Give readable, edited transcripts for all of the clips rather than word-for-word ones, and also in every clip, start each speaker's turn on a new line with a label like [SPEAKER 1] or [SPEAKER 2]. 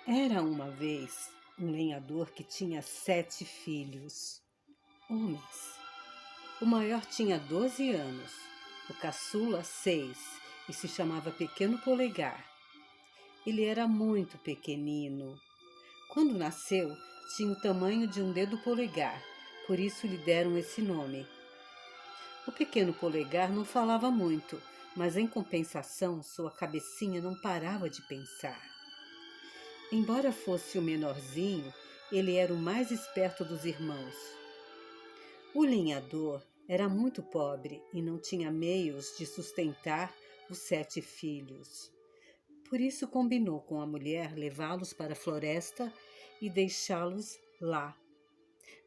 [SPEAKER 1] Era uma vez um lenhador que tinha 7 filhos, homens. O maior tinha 12 anos, o caçula 6 e se chamava Pequeno Polegar. Ele era muito pequenino. Quando nasceu, tinha o tamanho de um dedo polegar, por isso lhe deram esse nome. O Pequeno Polegar não falava muito, mas em compensação sua cabecinha não parava de pensar. Embora fosse o menorzinho, ele era o mais esperto dos irmãos. O lenhador era muito pobre e não tinha meios de sustentar os 7 filhos. Por isso combinou com a mulher levá-los para a floresta e deixá-los lá,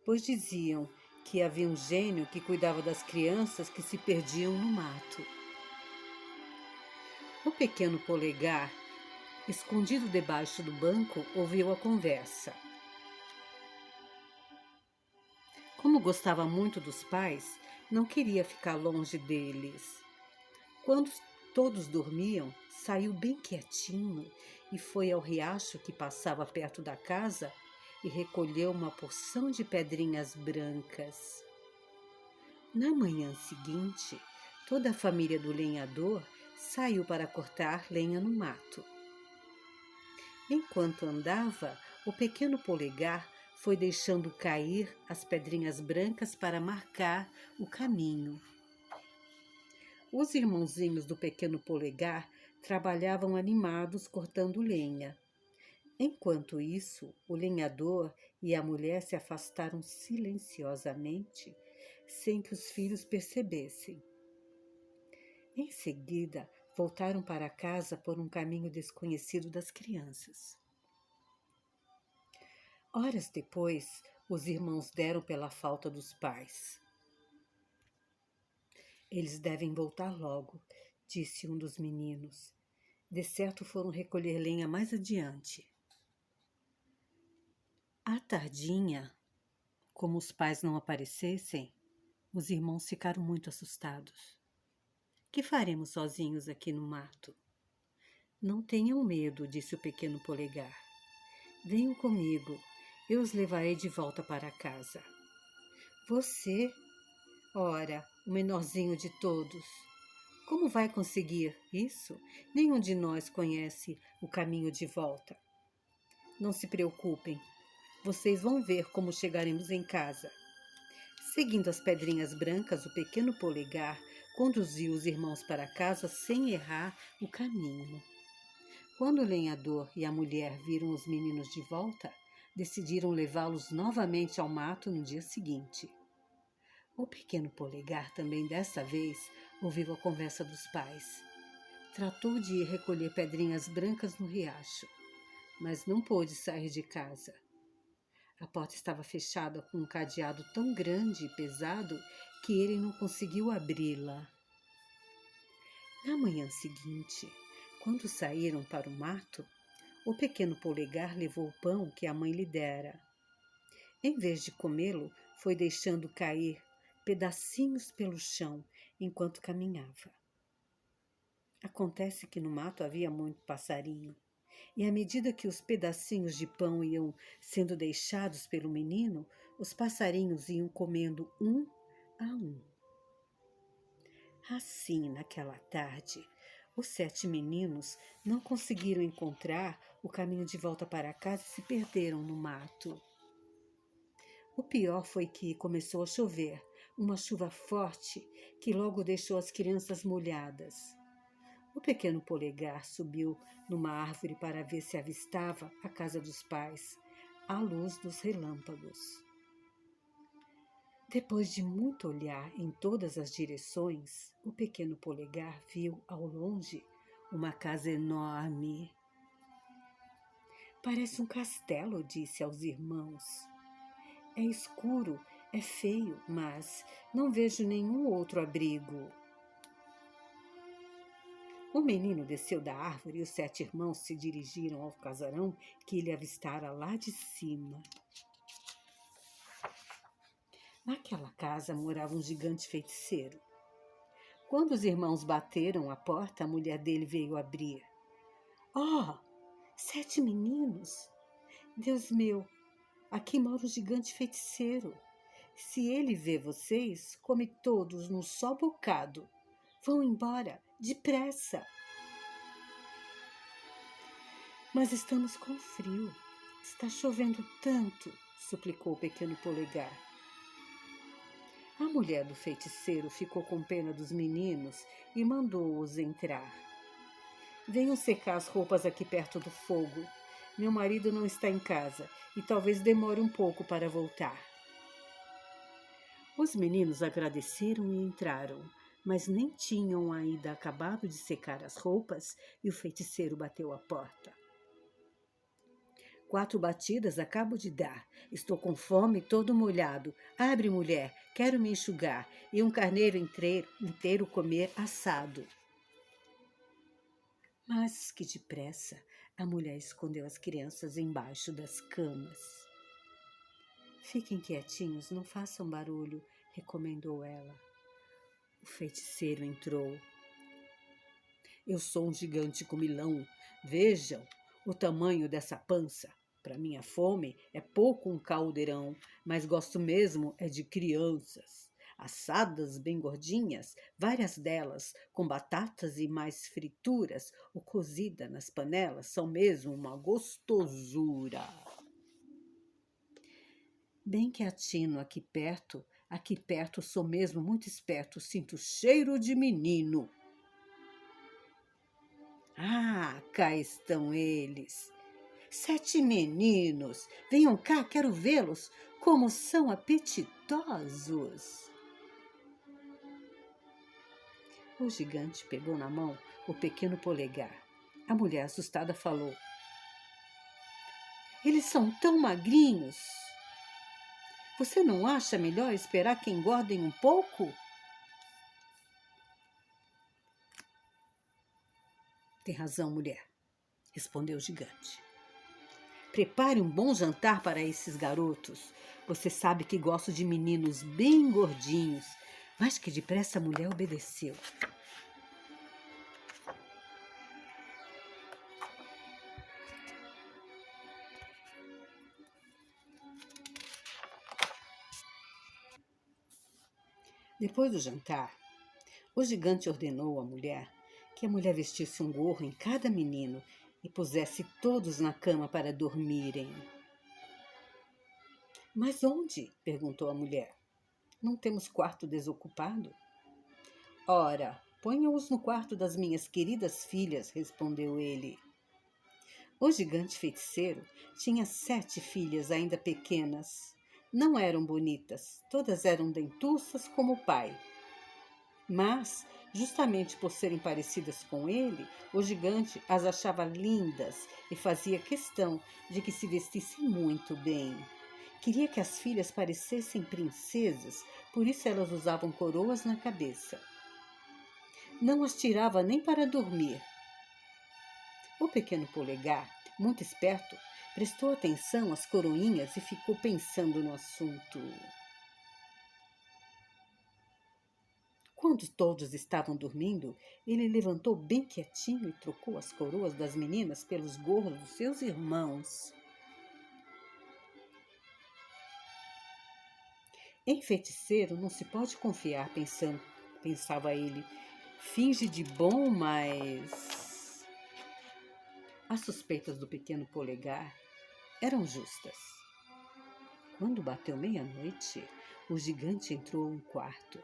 [SPEAKER 1] pois diziam que havia um gênio que cuidava das crianças que se perdiam no mato. O Pequeno Polegar, escondido debaixo do banco, ouviu a conversa. Como gostava muito dos pais, não queria ficar longe deles. Quando todos dormiam, saiu bem quietinho e foi ao riacho que passava perto da casa e recolheu uma porção de pedrinhas brancas. Na manhã seguinte, toda a família do lenhador saiu para cortar lenha no mato. Enquanto andava, o Pequeno Polegar foi deixando cair as pedrinhas brancas para marcar o caminho. Os irmãozinhos do Pequeno Polegar trabalhavam animados cortando lenha. Enquanto isso, o lenhador e a mulher se afastaram silenciosamente, sem que os filhos percebessem. Em seguida, voltaram para casa por um caminho desconhecido das crianças. Horas depois, os irmãos deram pela falta dos pais. Eles devem voltar logo, disse um dos meninos. De certo foram recolher lenha mais adiante. À tardinha, como os pais não aparecessem, os irmãos ficaram muito assustados. Que faremos sozinhos aqui no mato? Não tenham medo, disse o Pequeno Polegar. Venham comigo, eu os levarei de volta para casa. Você? Ora, o menorzinho de todos. Como vai conseguir isso? Nenhum de nós conhece o caminho de volta. Não se preocupem, vocês vão ver como chegaremos em casa. Seguindo as pedrinhas brancas, o Pequeno Polegar conduziu os irmãos para casa sem errar o caminho. Quando o lenhador e a mulher viram os meninos de volta, decidiram levá-los novamente ao mato no dia seguinte. O Pequeno Polegar também desta vez ouviu a conversa dos pais. Tratou de ir recolher pedrinhas brancas no riacho, mas não pôde sair de casa. A porta estava fechada com um cadeado tão grande e pesado que ele não conseguiu abri-la. Na manhã seguinte, quando saíram para o mato, o Pequeno Polegar levou o pão que a mãe lhe dera. Em vez de comê-lo, foi deixando cair pedacinhos pelo chão enquanto caminhava. Acontece que no mato havia muito passarinho, e à medida que os pedacinhos de pão iam sendo deixados pelo menino, os passarinhos iam comendo um a um. Assim, naquela tarde, os 7 meninos não conseguiram encontrar o caminho de volta para casa e se perderam no mato. O pior foi que começou a chover, uma chuva forte que logo deixou as crianças molhadas. O Pequeno Polegar subiu numa árvore para ver se avistava a casa dos pais, à luz dos relâmpagos. Depois de muito olhar em todas as direções, o Pequeno Polegar viu ao longe uma casa enorme. Parece um castelo, disse aos irmãos. É escuro, é feio, mas não vejo nenhum outro abrigo. O menino desceu da árvore e os 7 irmãos se dirigiram ao casarão que ele avistara lá de cima. Naquela casa morava um gigante feiticeiro. Quando os irmãos bateram à porta, a mulher dele veio abrir. Oh, 7 meninos? Deus meu, aqui mora um gigante feiticeiro. Se ele vê vocês, come todos num só bocado. Vão embora, depressa. Mas estamos com frio. Está chovendo tanto, suplicou o pequeno polegar. A mulher do feiticeiro ficou com pena dos meninos e mandou-os entrar. Venham secar as roupas aqui perto do fogo. Meu marido não está em casa e talvez demore um pouco para voltar. Os meninos agradeceram e entraram, mas nem tinham ainda acabado de secar as roupas e o feiticeiro bateu à porta. 4 batidas acabo de dar. Estou com fome, todo molhado. Abre, mulher, quero me enxugar. E um carneiro inteiro comer assado. Mas que depressa, a mulher escondeu as crianças embaixo das camas. Fiquem quietinhos, não façam barulho, recomendou ela. O feiticeiro entrou. Eu sou um gigante comilão. Vejam o tamanho dessa pança. Para minha fome é pouco um caldeirão, mas gosto mesmo é de crianças. Assadas bem gordinhas, várias delas, com batatas e mais frituras, ou cozida nas panelas, são mesmo uma gostosura. Bem que atino aqui perto sou mesmo muito esperto, sinto cheiro de menino. Ah, cá estão eles. 7 meninos, venham cá, quero vê-los, como são apetitosos. O gigante pegou na mão o pequeno polegar. A mulher assustada falou: eles são tão magrinhos. Você não acha melhor esperar que engordem um pouco? Tem razão, mulher, respondeu o gigante. Prepare um bom jantar para esses garotos. Você sabe que gosto de meninos bem gordinhos. Mas que depressa a mulher obedeceu. Depois do jantar, o gigante ordenou à mulher que a mulher vestisse um gorro em cada menino e pusesse todos na cama para dormirem. Mas onde? Perguntou a mulher. Não temos quarto desocupado? Ora, ponham-os no quarto das minhas queridas filhas, respondeu ele. O gigante feiticeiro tinha 7 filhas ainda pequenas. Não eram bonitas, todas eram dentuças como o pai. Mas, justamente por serem parecidas com ele, o gigante as achava lindas e fazia questão de que se vestissem muito bem. Queria que as filhas parecessem princesas, por isso elas usavam coroas na cabeça. Não as tirava nem para dormir. O pequeno polegar, muito esperto, prestou atenção às coroinhas e ficou pensando no assunto. Quando todos estavam dormindo, ele levantou bem quietinho e trocou as coroas das meninas pelos gorros dos seus irmãos. Em feiticeiro não se pode confiar, pensava ele. Finge de bom, mas... As suspeitas do pequeno polegar eram justas. Quando bateu meia-noite, o gigante entrou em quarto.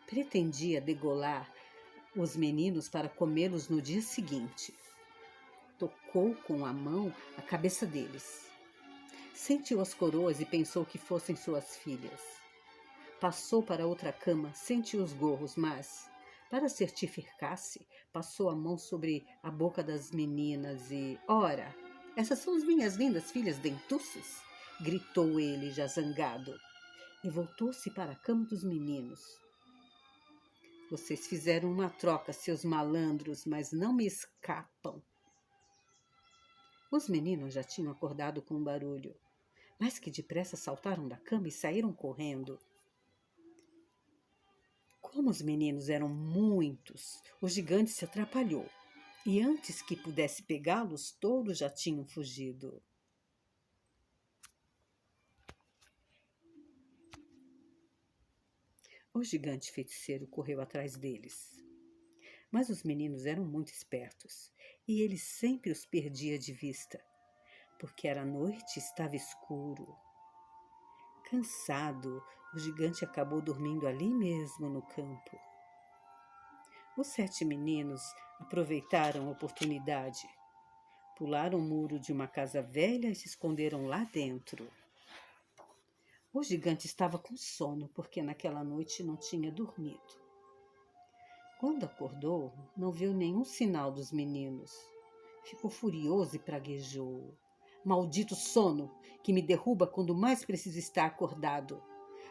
[SPEAKER 1] Pretendia degolar os meninos para comê-los no dia seguinte. Tocou com a mão a cabeça deles. Sentiu as coroas e pensou que fossem suas filhas. Passou para outra cama, sentiu os gorros, mas, para certificar-se, passou a mão sobre a boca das meninas e... Ora, essas são as minhas lindas filhas dentuças? Gritou ele, já zangado, e voltou-se para a cama dos meninos. Vocês fizeram uma troca, seus malandros, mas não me escapam. Os meninos já tinham acordado com um barulho, mas que depressa saltaram da cama e saíram correndo. Como os meninos eram muitos, o gigante se atrapalhou. e antes que pudesse pegá-los, todos já tinham fugido. O gigante feiticeiro correu atrás deles. Mas os meninos eram muito espertos e ele sempre os perdia de vista, porque era noite e estava escuro. Cansado, o gigante acabou dormindo ali mesmo no campo. Os 7 meninos aproveitaram a oportunidade. Pularam o muro de uma casa velha e se esconderam lá dentro. O gigante estava com sono porque naquela noite não tinha dormido. Quando acordou, não viu nenhum sinal dos meninos. Ficou furioso e praguejou. Maldito sono, que me derruba quando mais preciso estar acordado.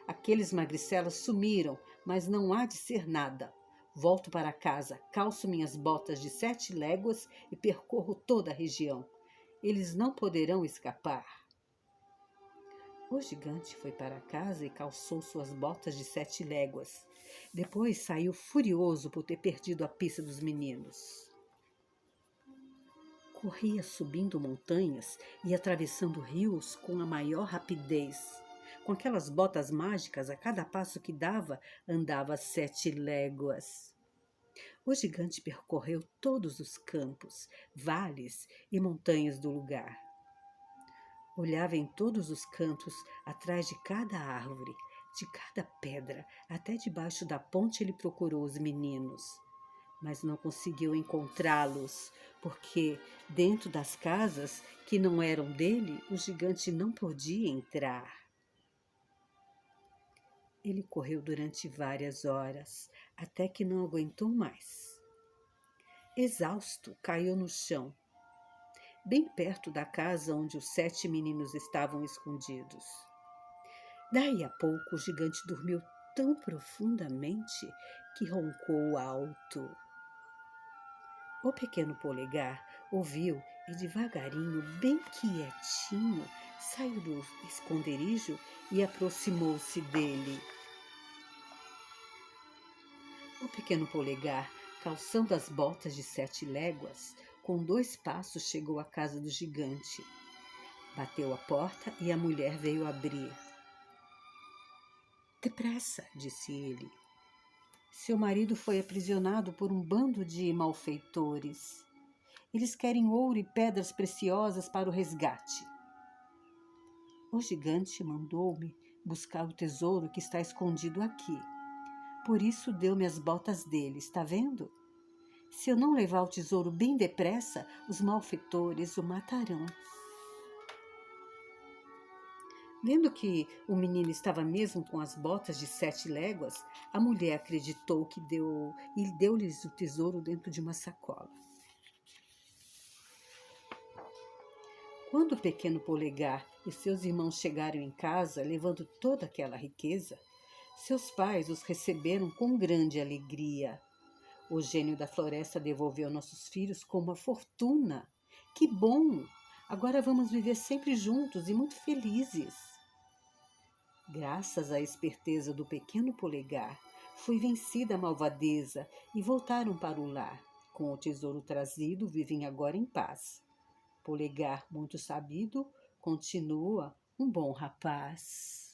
[SPEAKER 1] Aqueles magricelas sumiram, mas não há de ser nada. Volto para casa, calço minhas botas de 7 léguas e percorro toda a região. Eles não poderão escapar. O gigante foi para casa e calçou suas botas de 7 léguas. Depois saiu furioso por ter perdido a pista dos meninos. Corria subindo montanhas e atravessando rios com a maior rapidez. Com aquelas botas mágicas, a cada passo que dava, andava 7 léguas. O gigante percorreu todos os campos, vales e montanhas do lugar. Olhava em todos os cantos, atrás de cada árvore, de cada pedra, até debaixo da ponte ele procurou os meninos. Mas não conseguiu encontrá-los, porque dentro das casas que não eram dele, o gigante não podia entrar. Ele correu durante várias horas, até que não aguentou mais. Exausto, caiu no chão, bem perto da casa onde os 7 meninos estavam escondidos. Daí a pouco o gigante dormiu tão profundamente que roncou alto. O pequeno polegar ouviu e devagarinho, bem quietinho, saiu do esconderijo e aproximou-se dele. O pequeno polegar, calçando as botas de 7 léguas, com 2 passos chegou à casa do gigante. Bateu a porta e a mulher veio abrir. Depressa, disse ele. Seu marido foi aprisionado por um bando de malfeitores. Eles querem ouro e pedras preciosas para o resgate. O gigante mandou-me buscar o tesouro que está escondido aqui. Por isso deu-me as botas dele, está vendo? Se eu não levar o tesouro bem depressa, os malfeitores o matarão. Vendo que o menino estava mesmo com as botas de 7 léguas, a mulher acreditou que deu-lhes o tesouro dentro de uma sacola. Quando o pequeno polegar e seus irmãos chegaram em casa, levando toda aquela riqueza, seus pais os receberam com grande alegria. O gênio da floresta devolveu nossos filhos com uma fortuna. Que bom! Agora vamos viver sempre juntos e muito felizes. Graças à esperteza do pequeno polegar, foi vencida a malvadeza e voltaram para o lar. Com o tesouro trazido, vivem agora em paz. Polegar, muito sabido, continua um bom rapaz.